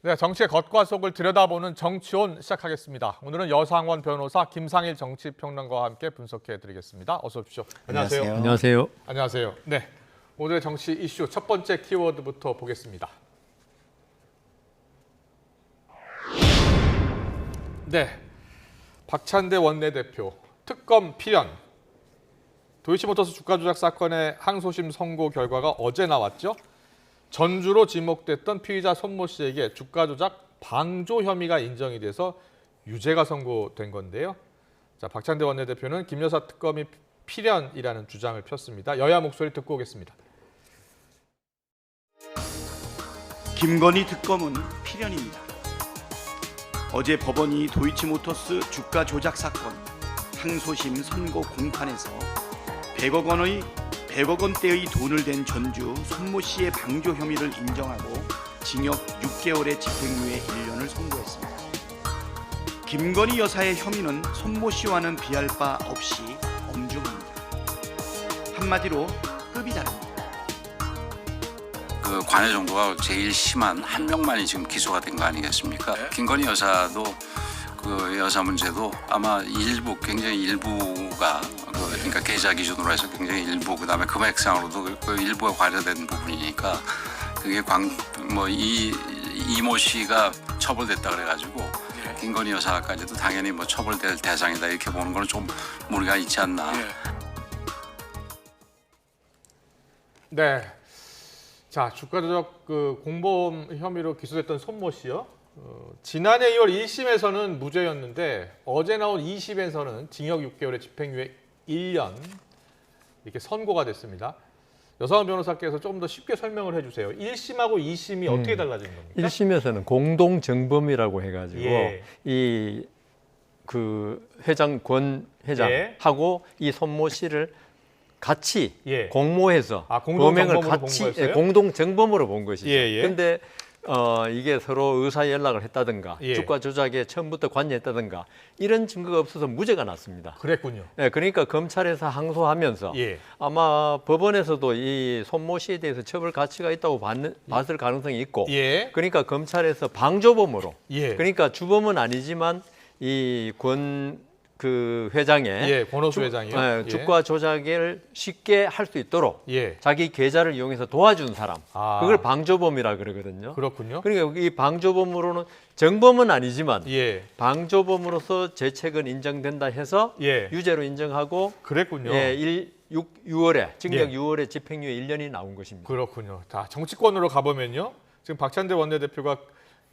네, 정치의 겉과 속을 들여다보는 정치온 시작하겠습니다. 오늘은 여상원 변호사, 김상일 정치평론가와 함께 분석해드리겠습니다. 어서 오십시오. 안녕하세요. 안녕하세요. 안녕하세요. 네, 오늘의 정치 이슈 첫 번째 키워드부터 보겠습니다. 네, 박찬대 원내대표 특검 필연. 도이치모터스 주가 조작 사건의 항소심 선고 결과가 어제 나왔죠. 전주로 지목됐던 피의자 손모 씨에게 주가 조작 방조 혐의가 인정이 돼서 유죄가 선고된 건데요. 자, 박찬대 원내대표는 김 여사 특검이 필연이라는 주장을 폈습니다. 여야 목소리 듣고 오겠습니다. 김건희 특검은 필연입니다. 어제 법원이 도이치모터스 주가 조작 사건 항소심 선고 공판에서 100억 원대의 돈을 댄 전주 손모 씨의 방조 혐의를 인정하고 징역 6개월의 집행유예 1년을 선고했습니다. 김건희 여사의 혐의는 손모 씨와는 비할 바 없이 엄중합니다. 한마디로 급이 다릅니다. 그 관여 정도가 제일 심한 한 명만이 지금 기소가 된 거 아니겠습니까? 네. 김건희 여사도 그 여사 문제도 아마 일부 굉장히 일부가 그러니까 계좌 기준으로 해서 굉장히 일부 그다음에 금액상으로도 그 일부가 관여된 부분이니까 그게 이모 씨가 처벌됐다 그래가지고 네. 김건희 여사까지도 당연히 뭐 처벌될 대상이다 이렇게 보는 거는 좀 무리가 있지 않나. 네, 자 주가 조작 그 공범 혐의로 기소됐던 손모 씨요. 지난해 2월 1심에서는 무죄였는데 어제 나온 2심에서는 징역 6개월의 집행유예 1년 이렇게 선고가 됐습니다. 여상원 변호사께서 조금 더 쉽게 설명을 해주세요. 1심하고 2심이 어떻게 달라진 겁니까? 1심에서는 공동정범이라고 해가지고 이 그 회장 권 회장하고 이 손모 씨를 같이 공모해서 범행을 같이 공동정범으로 본 것이죠. 그런데 이게 서로 의사 연락을 했다든가 주가 조작에 처음부터 관여했다든가 이런 증거가 없어서 무죄가 났습니다. 그랬군요. 그러니까 검찰에서 항소하면서 아마 법원에서도 이 손모 씨에 대해서 처벌 가치가 있다고 봤을 가능성이 있고 그러니까 검찰에서 방조범으로 그러니까 주범은 아니지만 이 그 회장의 권오수 회장이요. 주가 조작을 쉽게 할 수 있도록 자기 계좌를 이용해서 도와준 사람 그걸 방조범이라 그러거든요. 그렇군요. 그러니까 이 방조범으로는 정범은 아니지만 방조범으로서 죄책은 인정된다 해서 유죄로 인정하고 그랬군요. 6월에 징역 6월에 집행유예 1년이 나온 것입니다. 그렇군요. 자, 정치권으로 가보면요. 지금 박찬대 원내대표가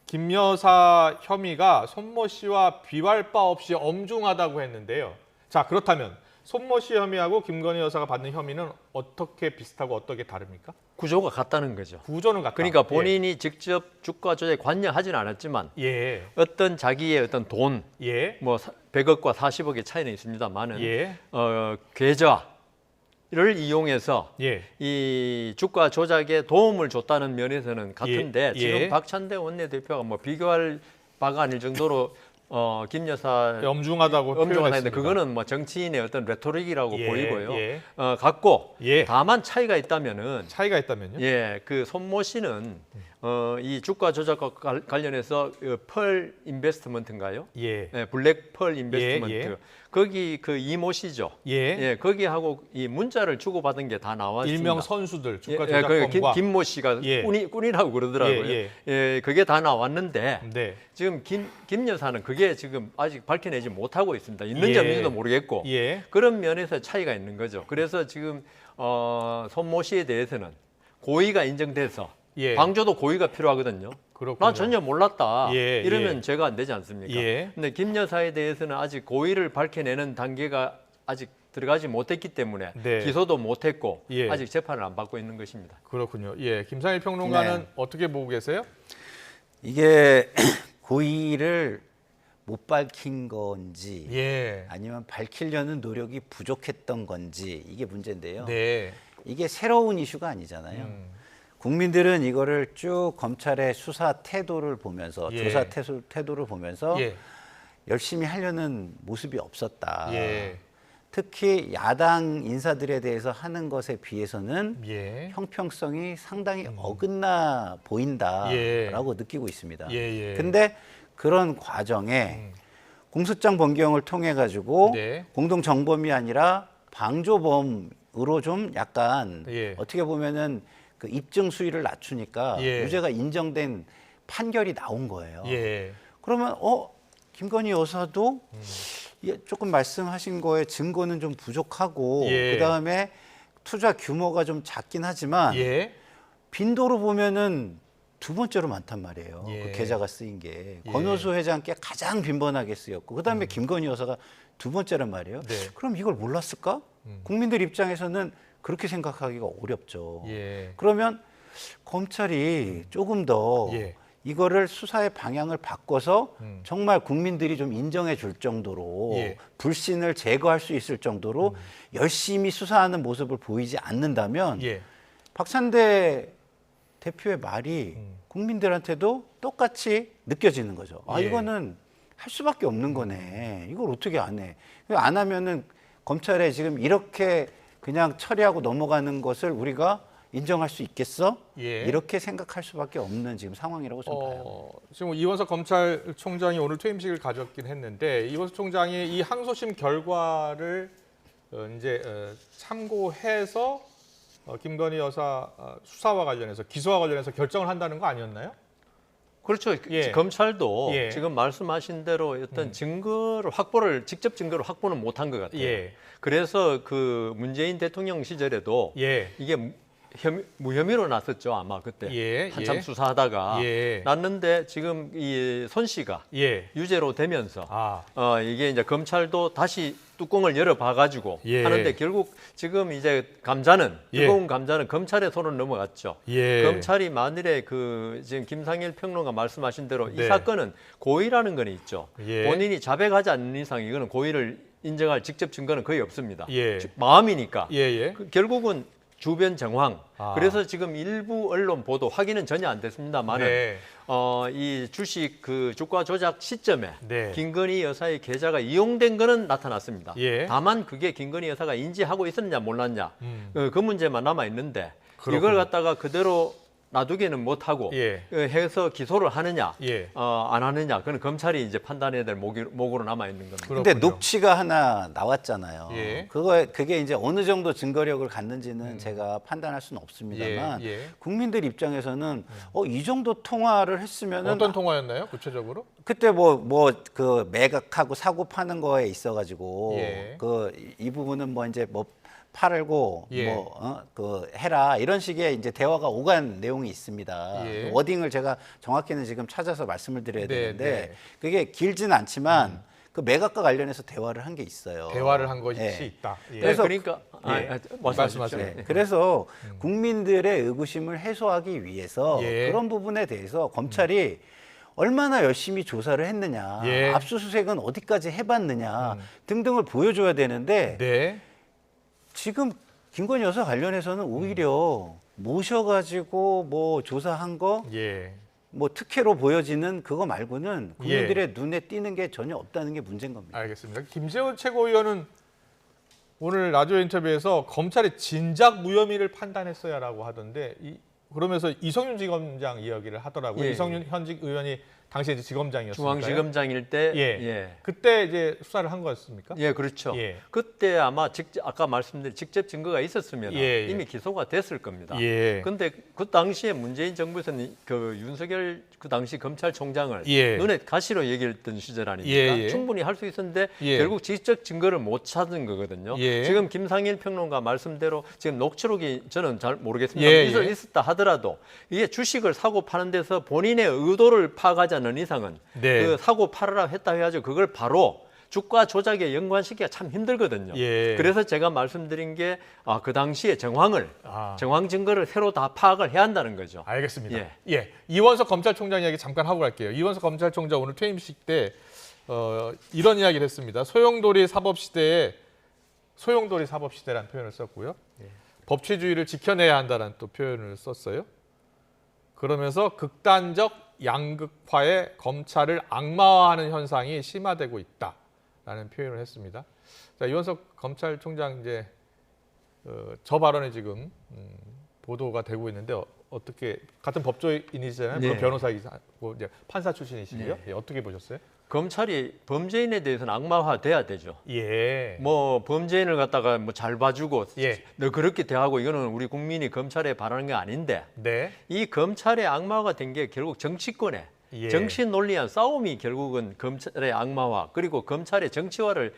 김 여사 혐의가 손모 씨와 비할 바 없이 엄중하다고 했는데요. 자, 그렇다면 손모 씨 혐의하고 김건희 여사가 받는 혐의는 어떻게 비슷하고 어떻게 다릅니까? 구조가 같다는 거죠. 구조는 같다. 그러니까 본인이 직접 주가 조작에 관여하지는 않았지만 어떤 자기의 어떤 돈, 뭐 100억과 40억의 차이는 있습니다만은 계좌를 이용해서 이 주가 조작에 도움을 줬다는 면에서는 같은데 지금 박찬대 원내대표가 뭐 비교할 바가 아닐 정도로 김 여사 엄중하다고 했는데 그거는 뭐 정치인의 어떤 레토릭이라고 보이고요. 같고 다만 차이가 있다면은 그 손모 씨는 이 주가 조작과 관련해서 펄 인베스트먼트인가요? 블랙 펄 인베스트먼트. 거기 그 이모 씨죠. 거기하고 이 문자를 주고받은 게 다 나와 있습니다. 일명 선수들 주가 조작범과 김모 씨가 꾼이라고 그러더라고요. 그게 다 나왔는데 지금 김 여사는 그게 지금 아직 밝혀내지 못하고 있습니다. 있는지 없는지도 모르겠고 그런 면에서 차이가 있는 거죠. 그래서 지금 손모 씨에 대해서는 고의가 인정돼서 방조도 고의가 필요하거든요. 난 전혀 몰랐다. 이러면 죄가 안 되지 않습니까? 근데 김 여사에 대해서는 아직 고의를 밝혀내는 단계가 아직 들어가지 못했기 때문에 기소도 못했고 아직 재판을 안 받고 있는 것입니다. 그렇군요. 김상일 평론가는 어떻게 보고 계세요? 이게 고의를 못 밝힌 건지 아니면 밝히려는 노력이 부족했던 건지 이게 문제인데요. 이게 새로운 이슈가 아니잖아요. 국민들은 이거를 쭉 검찰의 수사 태도를 보면서 조사 태도를 보면서 열심히 하려는 모습이 없었다. 특히 야당 인사들에 대해서 하는 것에 비해서는 예. 형평성이 상당히 어긋나 보인다라고 예. 느끼고 있습니다. 예. 근데 그런 과정에 공소장 변경을 통해 가지고 네. 공동 정범이 아니라 방조범으로 좀 약간 예. 어떻게 보면은 그 입증 수위를 낮추니까 예. 유죄가 인정된 판결이 나온 거예요. 예. 그러면 김건희 여사도 조금 말씀하신 거에 증거는 좀 부족하고 예. 그다음에 투자 규모가 좀 작긴 하지만 예. 빈도로 보면은 두 번째로 많단 말이에요. 예. 그 계좌가 쓰인 게 예. 권오수 회장께 가장 빈번하게 쓰였고 그다음에 김건희 여사가 두 번째란 말이에요. 네. 그럼 이걸 몰랐을까? 국민들 입장에서는 그렇게 생각하기가 어렵죠. 예. 그러면 검찰이 조금 더 예. 이거를 수사의 방향을 바꿔서 정말 국민들이 좀 인정해 줄 정도로 예. 불신을 제거할 수 있을 정도로 열심히 수사하는 모습을 보이지 않는다면 예. 박찬대 대표의 말이 국민들한테도 똑같이 느껴지는 거죠. 아, 예. 이거는 할 수밖에 없는 거네. 이걸 어떻게 안 해? 안 하면은 검찰에 지금 이렇게 그냥 처리하고 넘어가는 것을 우리가 인정할 수 있겠어? 예. 이렇게 생각할 수밖에 없는 지금 상황이라고 좀 봐요. 지금 이원석 검찰총장이 오늘 퇴임식을 가졌긴 했는데 이원석 총장이 이 항소심 결과를 이제 참고해서 김건희 여사 수사와 관련해서 기소와 관련해서 결정을 한다는 거 아니었나요? 그렇죠. 예. 검찰도 예. 지금 말씀하신 대로 어떤 직접 증거를 확보는 못한 것 같아요. 예. 그래서 그 문재인 대통령 시절에도 예. 이게 무혐의로 났었죠, 아마 그때 예, 한참 예. 수사하다가 예. 났는데 지금 이 손 씨가 예. 유죄로 되면서 아. 이게 이제 검찰도 다시 뚜껑을 열어봐가지고 예. 하는데 결국 지금 이제 감자는 예. 뜨거운 감자는 검찰의 손으로 넘어갔죠. 예. 검찰이 만일에 그 지금 김상일 평론가 말씀하신 대로 네. 이 사건은 고의라는 건 있죠. 예. 본인이 자백하지 않는 이상 이거는 고의를 인정할 직접 증거는 거의 없습니다. 예. 마음이니까. 예. 결국은 주변 정황. 아. 그래서 지금 일부 언론 보도 확인은 전혀 안 됐습니다만은 네. 이 주식 그 주가 조작 시점에 네. 김건희 여사의 계좌가 이용된 거는 나타났습니다. 예. 다만 그게 김건희 여사가 인지하고 있었냐 몰랐냐 그 문제만 남아 있는데 그렇군요. 이걸 갖다가 그대로 놔두기는 못하고 예. 해서 기소를 하느냐 예. 안 하느냐 그건 검찰이 이제 판단해야 될 목으로 남아 있는 겁니다. 근데 그렇군요. 녹취가 하나 나왔잖아요. 예. 그게 이제 어느 정도 증거력을 갖는지는 제가 판단할 수는 없습니다만 예. 국민들 입장에서는 이 정도 통화를 했으면은 어떤 통화였나요? 구체적으로? 그때 그 매각하고 사고 파는 거에 있어가지고 예. 이 부분은 이제 팔고 예. 그 해라 이런 식의 이제 대화가 오간 내용이 있습니다. 예. 워딩을 제가 정확히는 지금 찾아서 말씀을 드려야 네, 되는데 네. 그게 길지는 않지만 그 매각과 관련해서 대화를 한 게 있어요. 대화를 한 것이 예. 있다. 예. 그래서 그러니까 말씀하세요. 네. 그래서 국민들의 의구심을 해소하기 위해서 예. 그런 부분에 대해서 검찰이 얼마나 열심히 조사를 했느냐, 예. 압수수색은 어디까지 해봤느냐 등등을 보여줘야 되는데 네. 지금 김건희 여사 관련해서는 오히려 모셔가지고 조사한 거 예. 특혜로 보여지는 그거 말고는 국민들의 눈에 띄는 게 전혀 없다는 게 문제인 겁니다. 알겠습니다. 김재원 최고위원은 오늘 라디오 인터뷰에서 검찰이 진작 무혐의를 판단했어야라고 하던데 그러면서 이성윤 지검장 이야기를 하더라고요. 예. 이성윤 현직 의원이 당시에 이제 지검장이었으니까요. 중앙지검장일 때 예. 그때 이제 수사를 한 거였습니까? 예, 그렇죠. 예. 그때 아마 아까 말씀드린 직접 증거가 있었으면 예. 이미 기소가 됐을 겁니다. 예. 근데 그 당시에 문재인 정부에서는 그 윤석열 그 당시 검찰총장을 예. 눈에 가시로 얘기했던 시절 아닙니까? 예. 충분히 할 수 있었는데 예. 결국 직접 증거를 못 찾은 거거든요. 예. 지금 김상일 평론가 말씀대로 지금 녹취록이 저는 잘 모르겠습니다. 예. 있었다 하더라도 이게 주식을 사고 파는 데서 본인의 의도를 파악하지 않는 이상은 네. 그 사고 팔으라 했다 해가지고 그걸 바로 주가 조작에 연관시키기가 참 힘들거든요. 예. 그래서 제가 말씀드린 게 그 당시에 정황 증거를 새로 다 파악을 해야 한다는 거죠. 알겠습니다. 예. 이원석 검찰총장 이야기 잠깐 하고 갈게요. 이원석 검찰총장 오늘 퇴임식 때 이런 이야기를 했습니다. 소용돌이 사법시대라는 표현을 썼고요. 법치주의를 지켜내야 한다는 또 표현을 썼어요. 그러면서 극단적 양극화에 검찰을 악마화하는 현상이 심화되고 있다라는 표현을 했습니다. 자, 이원석 검찰총장 이제 저 발언이 지금 보도가 되고 있는데 어떻게 같은 법조인이시잖아요. 물론 네. 변호사이고 이제 판사 출신이시고요. 네. 예, 어떻게 보셨어요? 검찰이 범죄인에 대해서는 악마화돼야 되죠. 예. 뭐 범죄인을 갖다가 뭐 잘 봐주고 예. 너 그렇게 대하고 이거는 우리 국민이 검찰에 바라는 게 아닌데 네. 이 검찰의 악마화가 된 게 결국 정치권에 예. 정치 논리한 싸움이 결국은 검찰의 악마화 그리고 검찰의 정치화를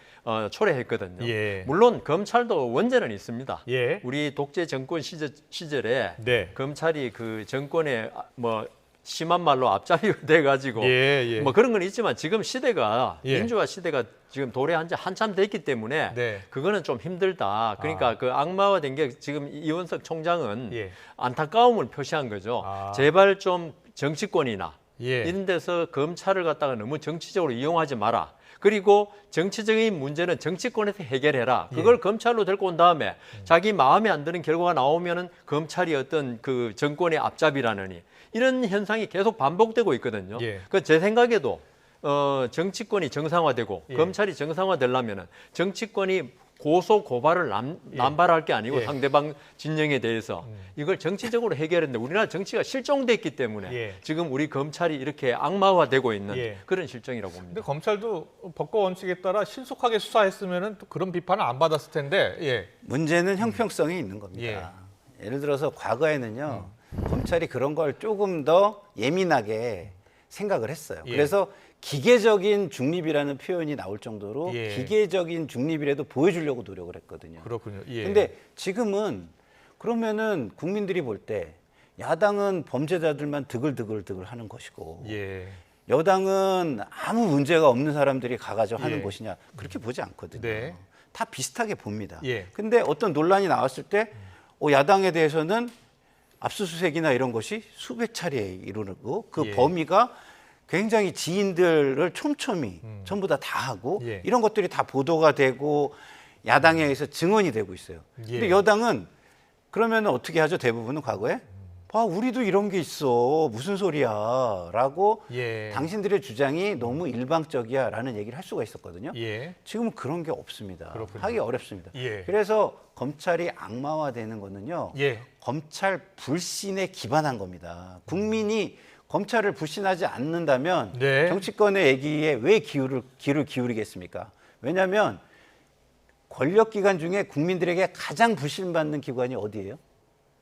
초래했거든요. 예. 물론 검찰도 원죄는 있습니다. 예. 우리 독재 정권 시절에 네. 검찰이 그 정권에 뭐 심한 말로 앞잡이가 돼가지고 예, 예. 뭐 그런 건 있지만 지금 시대가 예. 민주화 시대가 지금 도래한 지 한참 됐기 때문에 네. 그거는 좀 힘들다. 그러니까 그 악마화된 게 지금 이원석 총장은 예. 안타까움을 표시한 거죠. 아. 제발 좀 정치권이나 예. 이런 데서 검찰을 갖다가 너무 정치적으로 이용하지 마라. 그리고 정치적인 문제는 정치권에서 해결해라. 그걸 검찰로 데리고 온 다음에 자기 마음에 안 드는 결과가 나오면은 검찰이 어떤 그 정권의 앞잡이라느니 이런 현상이 계속 반복되고 있거든요. 예. 그 제 생각에도 정치권이 정상화되고 예. 검찰이 정상화되려면은 정치권이 고소 고발을 남발할 게 아니고 예. 상대방 진영에 대해서 이걸 정치적으로 해결했는데 우리나라 정치가 실종됐기 때문에 예. 지금 우리 검찰이 이렇게 악마화되고 있는 예. 그런 실정이라고 근데 봅니다. 검찰도 법과 원칙에 따라 신속하게 수사했으면은 또 그런 비판을 안 받았을 텐데. 예. 문제는 형평성이 있는 겁니다. 예를 들어서 과거에는요. 검찰이 그런 걸 조금 더 예민하게 생각을 했어요. 예. 그래서 기계적인 중립이라는 표현이 나올 정도로 예. 기계적인 중립이라도 보여주려고 노력을 했거든요. 그렇군요. 예. 근데 지금은 그러면은 국민들이 볼 때 야당은 범죄자들만 드글드글 하는 것이고 예. 여당은 아무 문제가 없는 사람들이 가가지고 하는 예. 것이냐 그렇게 보지 않거든요. 네. 다 비슷하게 봅니다. 예. 근데 어떤 논란이 나왔을 때 야당에 대해서는 압수수색이나 이런 것이 수백 차례 이루고 그 예. 범위가 굉장히 지인들을 촘촘히 전부 다 하고 예. 이런 것들이 다 보도가 되고 야당에 의해서 증언이 되고 있어요. 예. 근데 여당은 그러면 어떻게 하죠? 대부분은 과거에 우리도 이런 게 있어 무슨 소리야라고 예. 당신들의 주장이 너무 일방적이야라는 얘기를 할 수가 있었거든요. 예. 지금은 그런 게 없습니다. 그렇군요. 하기 어렵습니다. 예. 그래서 검찰이 악마화되는 거는요. 예. 검찰 불신에 기반한 겁니다. 국민이 검찰을 불신하지 않는다면 네. 정치권의 얘기에 왜 귀를 기울이겠습니까? 왜냐하면 권력기관 중에 국민들에게 가장 불신받는 기관이 어디예요?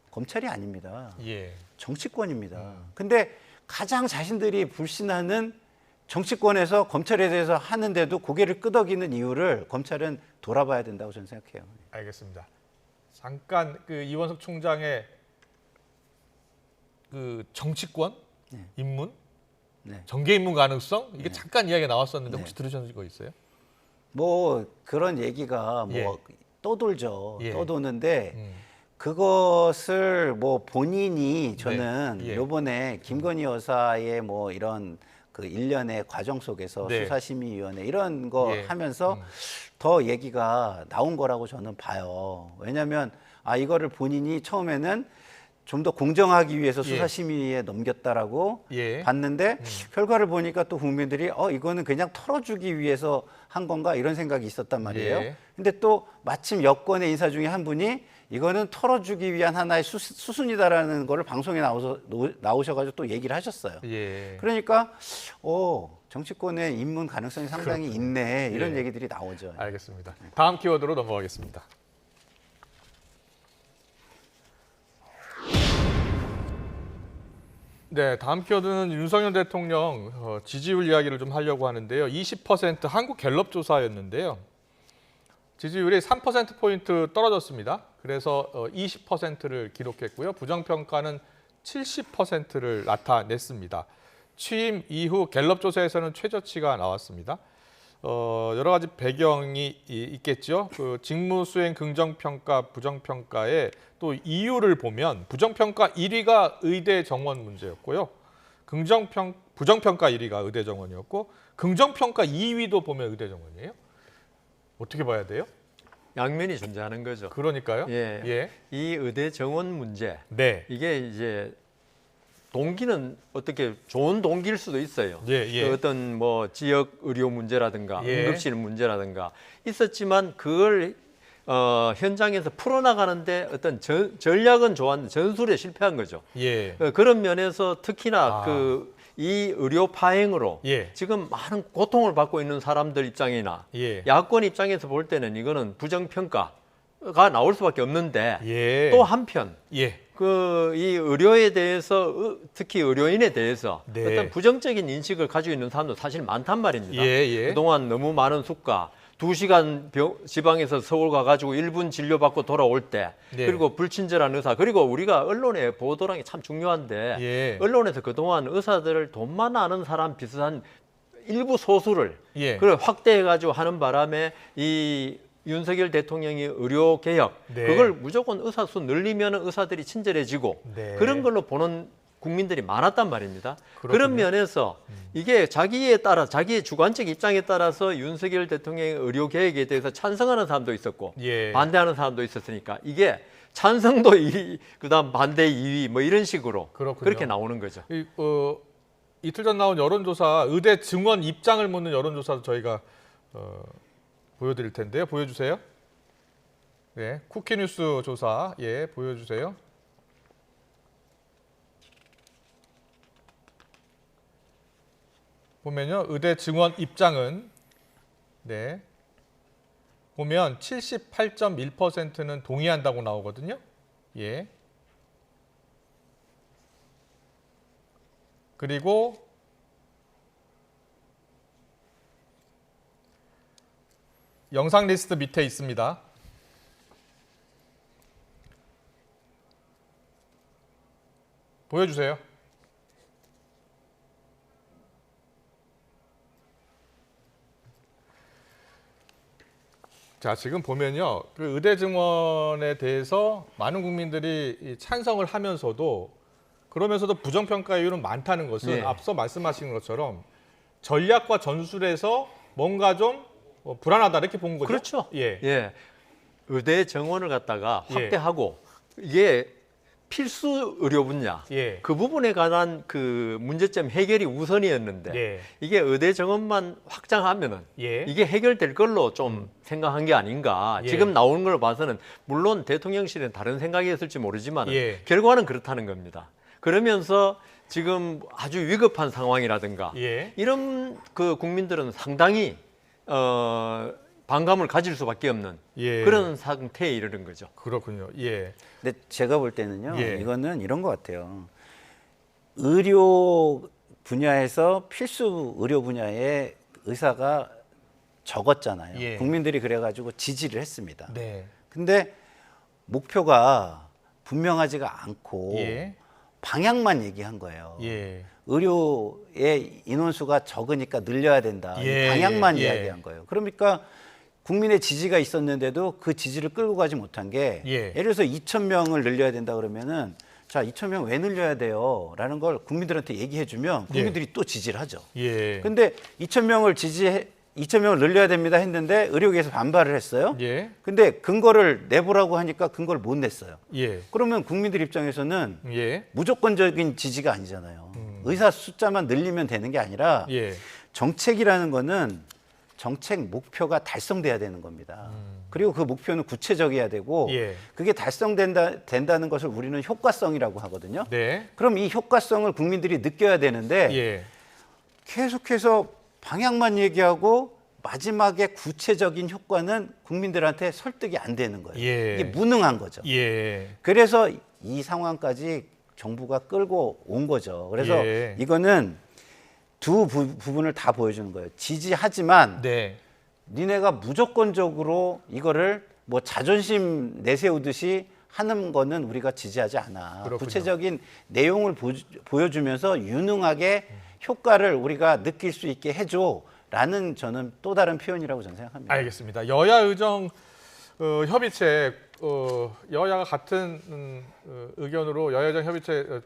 검찰이 아닙니다. 예. 정치권입니다. 근데 가장 자신들이 불신하는 정치권에서 검찰에 대해서 하는데도 고개를 끄덕이는 이유를 검찰은 돌아봐야 된다고 저는 생각해요. 알겠습니다. 잠깐 그 이원석 총장의 그 정치권 입문, 네. 정계 입문 가능성 이게 잠깐 이야기가 나왔었는데 혹시 들으신 거 있어요? 뭐 그런 얘기가 예. 떠돌죠. 예. 떠도는데 그것을 뭐 본인이 저는 네. 예. 요번에 김건희 여사의 뭐 이런 그 일련의 과정 속에서 네. 수사심의위원회 이런 거 예. 하면서 더 얘기가 나온 거라고 저는 봐요. 왜냐하면 이거를 본인이 처음에는 좀 더 공정하기 위해서 수사심의에 넘겼다라고 예. 봤는데 결과를 보니까 또 국민들이 이거는 그냥 털어주기 위해서 한 건가 이런 생각이 있었단 말이에요. 예. 근데 또 마침 여권의 인사 중에 한 분이 이거는 털어주기 위한 하나의 수순이다라는 거를 방송에 나오셔가지고 또 얘기를 하셨어요. 예. 그러니까 정치권의 입문 가능성이 상당히 있네 이런 예. 얘기들이 나오죠. 알겠습니다. 다음 키워드로 넘어가겠습니다. 네, 다음 키워드는 윤석열 대통령 지지율 이야기를 좀 하려고 하는데요. 20% 한국 갤럽 조사였는데요. 지지율이 3%포인트 떨어졌습니다. 그래서 20%를 기록했고요. 부정평가는 70%를 나타냈습니다. 취임 이후 갤럽 조사에서는 최저치가 나왔습니다. 여러 가지 배경이 있겠죠. 그 직무 수행 긍정평가, 부정평가에 또 이유를 보면 부정평가 1위가 의대 정원 문제였고요. 부정평가 1위가 의대 정원이었고 긍정평가 2위도 보면 의대 정원이에요. 어떻게 봐야 돼요? 양면이 존재하는 거죠. 그러니까요. 예. 예. 이 의대 정원 문제 네. 이게 이제 동기는 어떻게 좋은 동기일 수도 있어요. 그 어떤 뭐 지역 의료 문제라든가 응급실 문제라든가 있었지만 그걸 현장에서 풀어나가는데 어떤 전략은 좋았는데 전술에 실패한 거죠. 그런 면에서 특히나 이 의료 파행으로 지금 많은 고통을 받고 있는 사람들 입장이나 야권 입장에서 볼 때는 이거는 부정평가가 나올 수밖에 없는데 또 한편 이 의료에 대해서 특히 의료인에 대해서 어떤 부정적인 인식을 가지고 있는 사람도 사실 많단 말입니다. 그동안 너무 많은 수가 2시간 지방에서 서울 가가지고 1분 진료받고 돌아올 때 그리고 불친절한 의사 그리고 우리가 언론에 보도라는 게 참 중요한데 언론에서 그동안 의사들을 돈만 아는 사람 비슷한 일부 소수를 그걸 확대해가지고 하는 바람에 이 윤석열 대통령이 의료 개혁 그걸 무조건 의사 수 늘리면 의사들이 친절해지고 그런 걸로 보는 국민들이 많았단 말입니다. 그런 면에서 이게 자기에 따라 자기의 주관적 입장에 따라서 윤석열 대통령의 의료 개혁에 대해서 찬성하는 사람도 있었고 반대하는 사람도 있었으니까 이게 찬성도 1위, 그다음 반대 2위 뭐 이런 식으로 그렇게 나오는 거죠. 이틀 전 나온 여론조사 의대 증원 입장을 묻는 여론조사도 저희가 보여드릴 텐데요. 보여주세요. 네, 쿠키뉴스 조사 보여주세요. 보면요, 의대 증원 입장은 보면 78.1%는 동의한다고 나오거든요. 그리고 영상 리스트 밑에 있습니다. 보여주세요. 자, 지금 보면요, 그 의대 증원에 대해서 많은 국민들이 찬성을 하면서도 그러면서도 부정평가율은 많다는 것은 앞서 말씀하신 것처럼 전략과 전술에서 뭔가 좀 불안하다 이렇게 본 거죠. 그렇죠. 의대 정원을 갖다가 확대하고 이게 필수 의료 분야 그 부분에 관한 그 문제점 해결이 우선이었는데 이게 의대 정원만 확장하면은 이게 해결될 걸로 좀 생각한 게 아닌가. 지금 나오는 걸 봐서는 물론 대통령실은 다른 생각이었을지 모르지만 결과는 그렇다는 겁니다. 그러면서 지금 아주 위급한 상황이라든가 이런 그 국민들은 상당히 반감을 가질 수밖에 없는 그런 상태에 이르는 거죠. 그렇군요. 근데 제가 볼 때는요, 이거는 이런 것 같아요. 의료 분야에서 필수 의료 분야의 의사가 적었잖아요. 국민들이 그래가지고 지지를 했습니다. 근데 목표가 분명하지가 않고 방향만 얘기한 거예요. 의료의 인원수가 적으니까 늘려야 된다. 방향만 이야기한 거예요. 그러니까 국민의 지지가 있었는데도 그 지지를 끌고 가지 못한 게 예를 들어서 2,000명을 늘려야 된다 그러면은 자 2,000명 왜 늘려야 돼요? 라는 걸 국민들한테 얘기해 주면 국민들이 또 지지를 하죠. 근데 2,000명을 늘려야 됩니다 했는데 의료계에서 반발을 했어요. 근데 근거를 내보라고 하니까 근거를 못 냈어요. 그러면 국민들 입장에서는 무조건적인 지지가 아니잖아요. 의사 숫자만 늘리면 되는 게 아니라 정책이라는 거는 정책 목표가 달성돼야 되는 겁니다. 그리고 그 목표는 구체적이어야 되고 그게 달성된다는 것을 우리는 효과성이라고 하거든요. 그럼 이 효과성을 국민들이 느껴야 되는데 계속해서 방향만 얘기하고 마지막에 구체적인 효과는 국민들한테 설득이 안 되는 거예요. 이게 무능한 거죠. 그래서 이 상황까지 정부가 끌고 온 거죠. 그래서 이거는 두 부분을 다 보여주는 거예요. 지지하지만 니네가 무조건적으로 이거를 뭐 자존심 내세우듯이 하는 거는 우리가 지지하지 않아. 그렇군요. 구체적인 내용을 보여주면서 유능하게 효과를 우리가 느낄 수 있게 해줘라는 저는 또 다른 표현이라고 저는 생각합니다. 알겠습니다. 여야 의정 협의체 여야가 같은 의견으로 여야 의정 협의체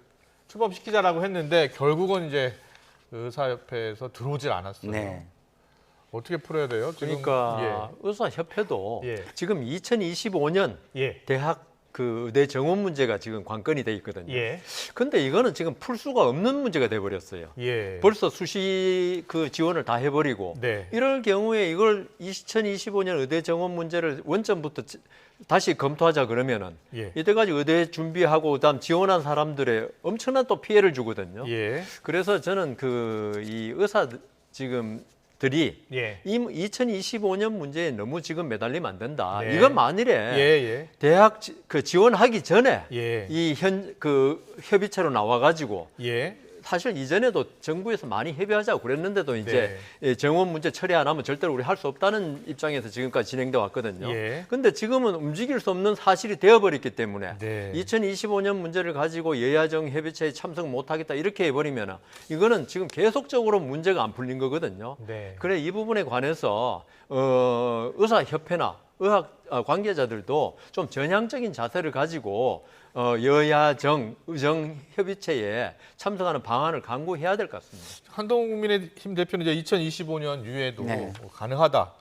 출범시키자라고 했는데 결국은 이제 의사협회에서 들어오질 않았어요. 어떻게 풀어야 돼요? 지금, 그러니까 의사협회도 지금 2025년 대학 그 의대 정원 문제가 지금 관건이 돼 있거든요. 예. 근데 이거는 지금 풀 수가 없는 문제가 돼 버렸어요. 예. 벌써 수시 그 지원을 다 해버리고 네. 이럴 경우에 이걸 2025년 의대 정원 문제를 원점부터 다시 검토하자 그러면은 예. 이때까지 의대 준비하고 그다음 지원한 사람들의 엄청난 또 피해를 주거든요. 예. 그래서 저는 그 이 의사 지금들이 예. 이 2025년 문제에 너무 지금 매달리면 안 된다. 네. 이건 만일에 예. 대학 그 지원하기 전에 예. 이 그 협의체로 나와가지고 예. 사실 이전에도 정부에서 많이 협의하자고 그랬는데도 이제 정원 문제 처리 안 하면 절대로 우리 할 수 없다는 입장에서 지금까지 진행돼 왔거든요. 예. 근데 지금은 움직일 수 없는 사실이 되어버렸기 때문에 네. 2025년 문제를 가지고 여야정 협의체에 참석 못하겠다 이렇게 해버리면 이거는 지금 계속적으로 문제가 안 풀린 거거든요. 네. 그래 이 부분에 관해서 의사협회나 의학 관계자들도 좀 전향적인 자세를 가지고 여야정 의정 협의체에 참석하는 방안을 강구해야 될 것 같습니다. 한동훈 국민의힘 대표는 이제 2025년 유예도 네. 가능하다.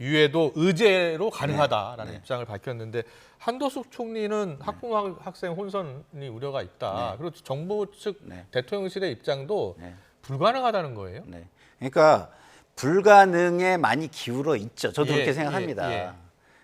유예도 의제로 가능하다라는 입장을 밝혔는데 한도숙 총리는 학부모 학생 혼선이 우려가 있다. 그리고 정부 측 대통령실의 입장도 불가능하다는 거예요. 네. 그러니까 불가능에 많이 기울어 있죠. 저도 그렇게 생각합니다. 예.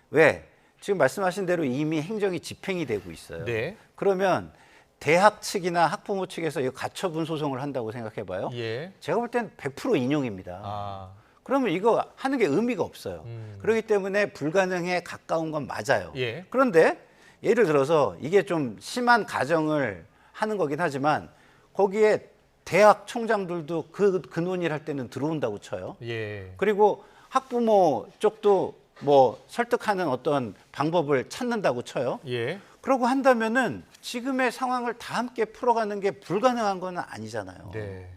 왜? 지금 말씀하신 대로 이미 행정이 집행이 되고 있어요. 네. 그러면 대학 측이나 학부모 측에서 이 가처분 소송을 한다고 생각해 봐요. 예. 제가 볼 땐 100% 인용입니다. 아. 그러면 이거 하는 게 의미가 없어요. 그렇기 때문에 불가능에 가까운 건 맞아요. 예. 그런데 예를 들어서 이게 좀 심한 가정을 하는 거긴 하지만 거기에 대학 총장들도 그 논의를 할 때는 들어온다고 쳐요. 예. 그리고 학부모 쪽도 뭐 설득하는 어떤 방법을 찾는다고 쳐요. 예. 그러고 한다면은 지금의 상황을 다 함께 풀어가는 게 불가능한 건 아니잖아요. 네.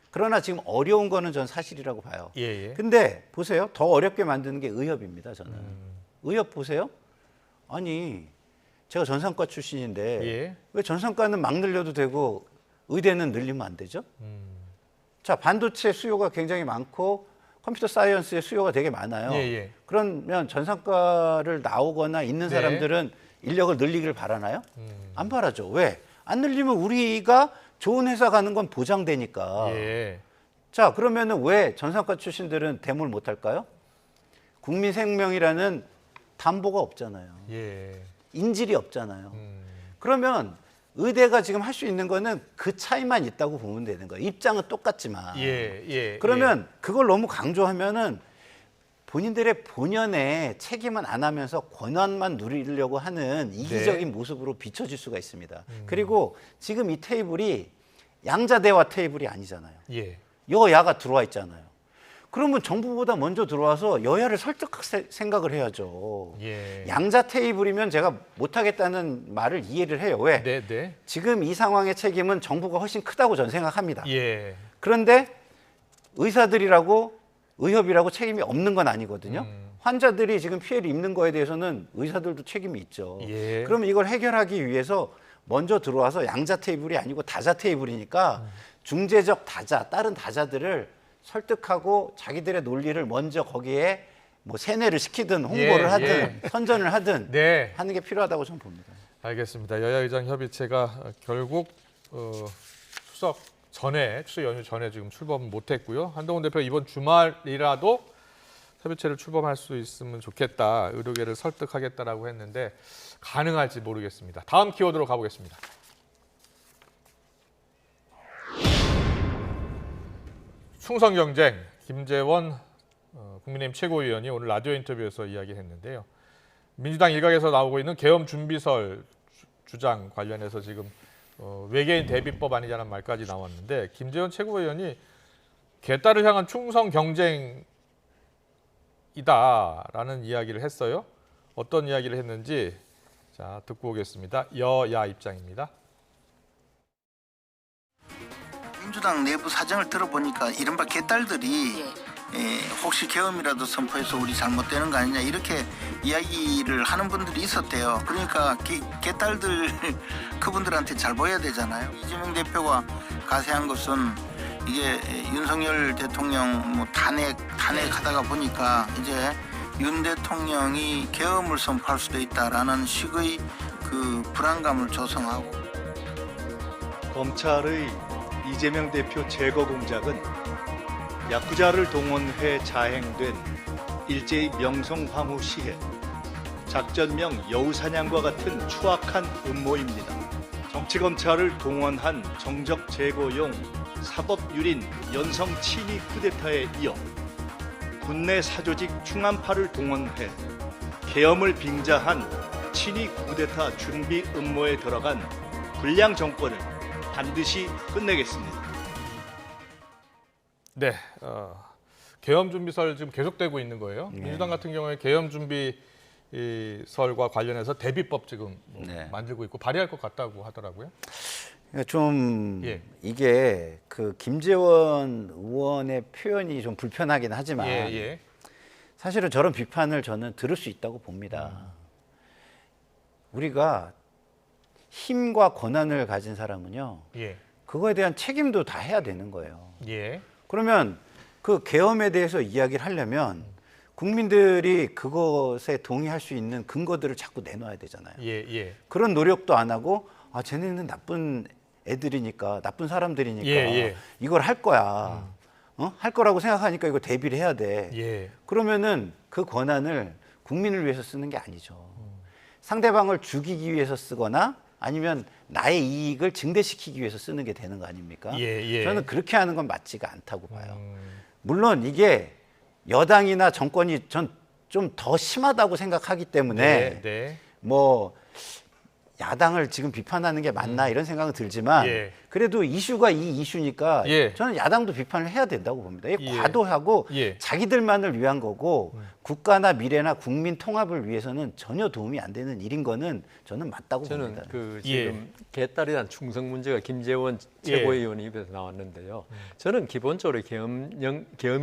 그러나 지금 어려운 거는 전 사실이라고 봐요. 예. 근데 보세요. 더 어렵게 만드는 게 의협입니다, 저는. 의협 보세요. 아니, 제가 전산과 출신인데 예. 왜 전산과는 막 늘려도 되고 의대는 늘리면 안 되죠? 자, 반도체 수요가 굉장히 많고 컴퓨터 사이언스의 수요가 되게 많아요. 예. 그러면 전산과를 나오거나 있는 네. 사람들은 인력을 늘리길 바라나요? 안 바라죠. 왜? 안 늘리면 우리가 좋은 회사 가는 건 보장되니까. 예. 자, 그러면은 왜 전산과 출신들은 대물 못 할까요? 국민 생명이라는 담보가 없잖아요. 예. 인질이 없잖아요. 그러면 의대가 지금 할 수 있는 거는 그 차이만 있다고 보면 되는 거예요. 입장은 똑같지만. 예. 그러면 그걸 너무 강조하면은 본인들의 본연의 책임은 안 하면서 권한만 누리려고 하는 이기적인 모습으로 비춰질 수가 있습니다. 그리고 지금 이 테이블이 양자대화 테이블이 아니잖아요. 예. 여야가 들어와 있잖아요. 그러면 정부보다 먼저 들어와서 여야를 설득할 생각을 해야죠. 예. 양자 테이블이면 제가 못하겠다는 말을 이해를 해요. 왜? 네. 지금 이 상황의 책임은 정부가 훨씬 크다고 저는 생각합니다. 예. 그런데 의사들이라고 의협이라고 책임이 없는 건 아니거든요. 환자들이 지금 피해를 입는 거에 대해서는 의사들도 책임이 있죠. 예. 그럼 이걸 해결하기 위해서 먼저 들어와서 양자 테이블이 아니고 다자 테이블이니까 중재적 다자, 다른 다자들을 설득하고 자기들의 논리를 먼저 거기에 뭐 세뇌를 시키든 홍보를 하든 선전을 하든 네. 하는 게 필요하다고 저는 봅니다. 알겠습니다. 여야의장 협의체가 결국 추석 연휴 전에 지금 출범 못했고요. 한동훈 대표 이번 주말이라도 협의체를 출범할 수 있으면 좋겠다. 의료계를 설득하겠다라고 했는데 가능할지 모르겠습니다. 다음 키워드로 가보겠습니다. 충성 경쟁, 김재원 국민의힘 최고위원이 오늘 라디오 인터뷰에서 이야기했는데요. 민주당 일각에서 나오고 있는 계엄 준비설 주장 관련해서 지금 외계인 대비법 아니냐는 말까지 나왔는데 김재원 최고위원이 개딸을 향한 충성 경쟁이다라는 이야기를 했어요. 어떤 이야기를 했는지 자 듣고 오겠습니다. 여야 입장입니다. 민주당 내부 사정을 들어보니까 이른바 개딸들이 혹시 계엄이라도 선포해서 우리 잘못되는 거 아니냐 이렇게 이야기를 하는 분들이 있었대요. 그러니까 개딸들 그분들한테 잘 보여야 되잖아요. 이재명 대표가 가세한 것은 이게 윤석열 대통령 뭐 탄핵하다가 보니까 이제 윤 대통령이 계엄을 선포할 수도 있다라는 식의 그 그 불안감을 조성하고. 검찰의 이재명 대표 제거 공작은 야쿠자를 동원해 자행된 일제의 명성황후 시해, 작전명 여우사냥과 같은 추악한 음모입니다. 정치검찰을 동원한 정적 제거용 사법유린 연성 친위 쿠데타에 이어 군내 사조직 충암파를 동원해 계엄을 빙자한 친위 쿠데타 준비 음모에 들어간 불량 정권을 반드시 끝내겠습니다. 네, 계엄 준비설 지금 계속되고 있는 거예요. 네. 민주당 같은 경우에 계엄 준비설과 관련해서 대비법 지금 네. 만들고 있고 발의할 것 같다고 하더라고요. 그러니까 좀 예. 이게 그 김재원 의원의 표현이 좀 불편하긴 하지만 예. 사실은 저런 비판을 저는 들을 수 있다고 봅니다. 우리가 힘과 권한을 가진 사람은요, 예. 그거에 대한 책임도 다 해야 되는 거예요. 예. 그러면 그 계엄에 대해서 이야기를 하려면 국민들이 그것에 동의할 수 있는 근거들을 자꾸 내놔야 되잖아요. 예. 그런 노력도 안 하고, 아, 쟤네는 나쁜 애들이니까, 나쁜 사람들이니까 예. 이걸 할 거야. 할 거라고 생각하니까 이거 대비를 해야 돼. 예. 그러면은 그 권한을 국민을 위해서 쓰는 게 아니죠. 상대방을 죽이기 위해서 쓰거나 아니면 나의 이익을 증대시키기 위해서 쓰는 게 되는 거 아닙니까? 예. 저는 그렇게 하는 건 맞지가 않다고 봐요. 물론 이게 여당이나 정권이 전 좀 더 심하다고 생각하기 때문에 네. 뭐 야당을 지금 비판하는 게 맞나 이런 생각은 들지만 예. 그래도 이슈가 이 이슈니까 예. 저는 야당도 비판을 해야 된다고 봅니다. 이게 예. 과도하고 예. 자기들만을 위한 거고 국가나 미래나 국민 통합을 위해서는 전혀 도움이 안 되는 일인 거는 저는 맞다고 저는 봅니다. 그 예. 지금 개딸에 대한 충성 문제가 김재원 최고위원 입에서 나왔는데요. 저는 기본적으로 계엄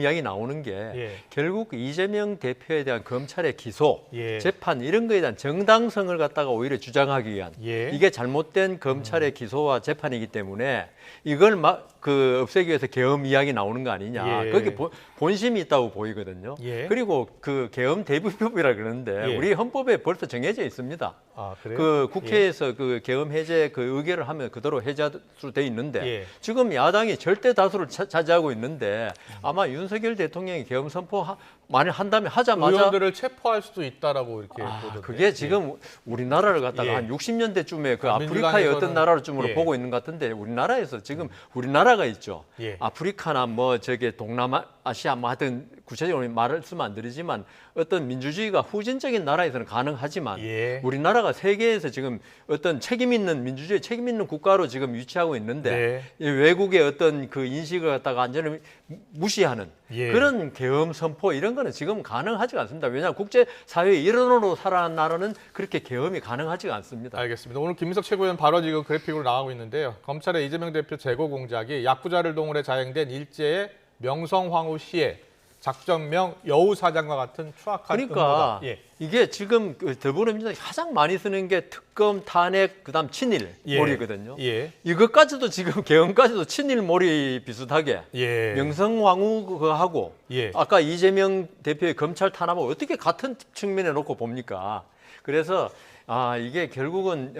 이야기 나오는 게 예. 결국 이재명 대표에 대한 검찰의 기소, 예. 재판 이런 거에 대한 정당성을 갖다가 오히려 주장하기 위한 예. 이게 잘못된 검찰의 기소와 재판이기 때문에 이걸 막 그 없애기 위해서 계엄 이야기 나오는 거 아니냐. 예. 거기 본심이 있다고 보이거든요. 예. 그리고 그 계엄 대비법이라 그러는데 예. 우리 헌법에 벌써 정해져 있습니다. 아, 그래요? 그 국회에서 그 계엄 해제 그 의결을 하면 그대로 해제로 돼 있는데 예. 지금 야당이 절대 다수를 차지하고 있는데 아마 윤석열 대통령이 계엄 선포 만일 한다면 하자마자 의원들을 체포할 수도 있다라고 이렇게 보던데. 그게 지금 우리나라를 갖다가 예. 한 60년대쯤에 그 아프리카의 민주당에서는 어떤 나라로쯤으로 예. 보고 있는 것 같은데 우리나라에서 지금 우리나라가 있죠. 예. 아프리카나 뭐 저게 동남아시아 뭐 하여튼 구체적으로 말을 쓰면 안 드리지만 어떤 민주주의가 후진적인 나라에서는 가능하지만 예. 우리나라가 세계에서 지금 어떤 책임 있는 민주주의 책임 있는 국가로 지금 위치하고 있는데 네. 이 외국의 어떤 그 인식을 갖다가 완전히 무시하는 예. 그런 계엄 선포 이런 거는 지금 가능하지가 않습니다. 왜냐하면 국제 사회의 일원으로 살아난 나라는 그렇게 계엄이 가능하지가 않습니다. 알겠습니다. 오늘 김민석 최고위원 발언 지금 그래픽으로 나가고 있는데요. 검찰의 이재명 대표 제거 공작이 야쿠자를 동원해 자행된 일제의 명성황후 시해 작전명 여우사장과 같은 추악한 그러니까 음모다. 예. 이게 지금 그 더불어민주당이 가장 많이 쓰는 게 특검, 탄핵, 그다음 친일몰이거든요. 예. 이것까지도 지금 계엄까지도 친일몰이 비슷하게 예. 명성황후 그거 하고 예. 아까 이재명 대표의 검찰 탄압하고 어떻게 같은 측면에 놓고 봅니까? 그래서 이게 결국은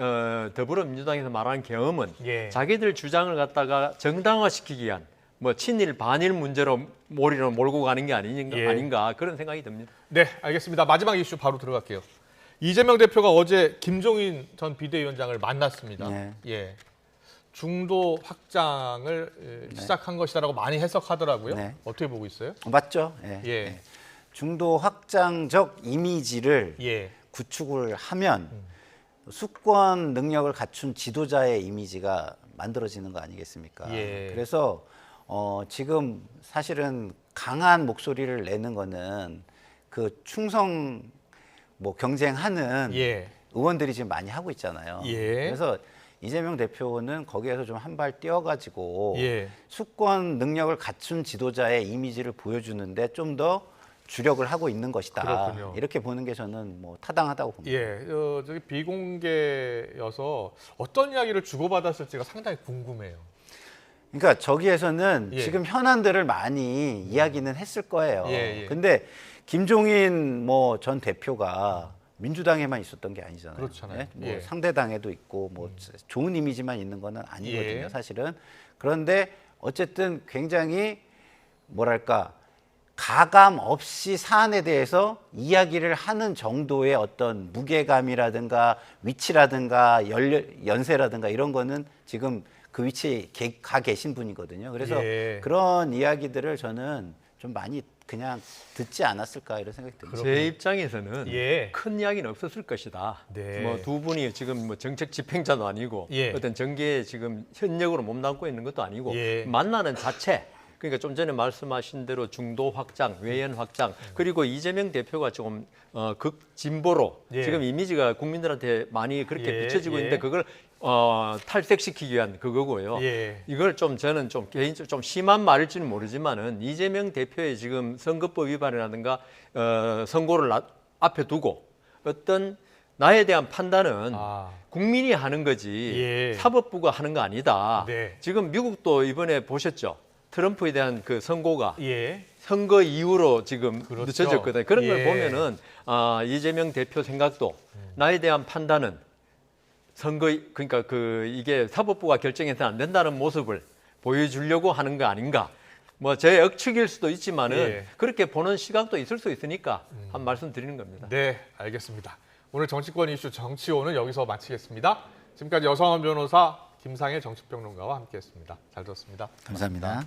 더불어민주당에서 말하는 계엄은 예. 자기들 주장을 갖다가 정당화시키기 위한 뭐 친일 반일 문제로 몰이로 몰고 가는 게 예. 아닌가 그런 생각이 듭니다. 네, 알겠습니다. 마지막 이슈 바로 들어갈게요. 이재명 대표가 어제 김종인 전 비대위원장을 만났습니다. 네. 예. 중도 확장을 시작한 것이다라고 많이 해석하더라고요. 네. 어떻게 보고 있어요? 맞죠? 예. 예. 예. 중도 확장적 이미지를 예. 구축을 하면 수권 능력을 갖춘 지도자의 이미지가 만들어지는 거 아니겠습니까? 예. 그래서 지금 사실은 강한 목소리를 내는 거는 그 충성 뭐 경쟁하는 예. 의원들이 지금 많이 하고 있잖아요. 예. 그래서 이재명 대표는 거기에서 좀 한 발 뛰어가지고 예. 수권 능력을 갖춘 지도자의 이미지를 보여주는데 좀 더 주력을 하고 있는 것이다. 그렇군요. 이렇게 보는 게 저는 뭐 타당하다고 봅니다. 예. 저기 비공개여서 어떤 이야기를 주고받았을지가 상당히 궁금해요. 그러니까 저기에서는 예. 지금 현안들을 많이 이야기는 했을 거예요. 예, 예. 근데 김종인 뭐 전 대표가 민주당에만 있었던 게 아니잖아요. 그렇잖아요. 네? 뭐 예. 상대당에도 있고 뭐 좋은 이미지만 있는 거는 아니거든요, 예. 사실은. 그런데 어쨌든 굉장히 뭐랄까 가감 없이 사안에 대해서 이야기를 하는 정도의 어떤 무게감이라든가 위치라든가 연세라든가 이런 거는 지금 그 위치에 가 계신 분이거든요. 그래서 예. 그런 이야기들을 저는 좀 많이 그냥 듣지 않았을까 이런 생각이 듭니다. 제 입장에서는 예. 큰 이야기는 없었을 것이다. 네. 뭐 두 분이 지금 뭐 정책 집행자도 아니고 예. 어떤 정계에 지금 현역으로 몸담고 있는 것도 아니고 예. 만나는 자체. 그러니까 좀 전에 말씀하신 대로 중도 확장, 외연 확장, 그리고 이재명 대표가 조금 극진보로 예. 지금 이미지가 국민들한테 많이 그렇게 예. 비춰지고 예. 있는데 그걸 탈색시키기 위한 그거고요. 예. 이걸 좀 저는 좀 개인적으로 좀 심한 말일지는 모르지만은 이재명 대표의 지금 선거법 위반이라든가 선고를 앞에 두고 어떤 나에 대한 판단은 국민이 하는 거지 예. 사법부가 하는 거 아니다. 네. 지금 미국도 이번에 보셨죠? 트럼프에 대한 그 선고가 예. 선거 이후로 지금 그렇죠. 늦춰졌거든요. 그런 걸 예. 보면은 이재명 대표 생각도 나에 대한 판단은 그러니까 이게 사법부가 결정해서는 안 된다는 모습을 보여주려고 하는 거 아닌가. 뭐 제 억측일 수도 있지만은 예. 그렇게 보는 시각도 있을 수 있으니까 한 말씀 드리는 겁니다. 네, 알겠습니다. 오늘 정치권 이슈 정치호는 여기서 마치겠습니다. 지금까지 여성원 변호사 김상혜 정치평론가와 함께했습니다. 잘 들었습니다. 감사합니다.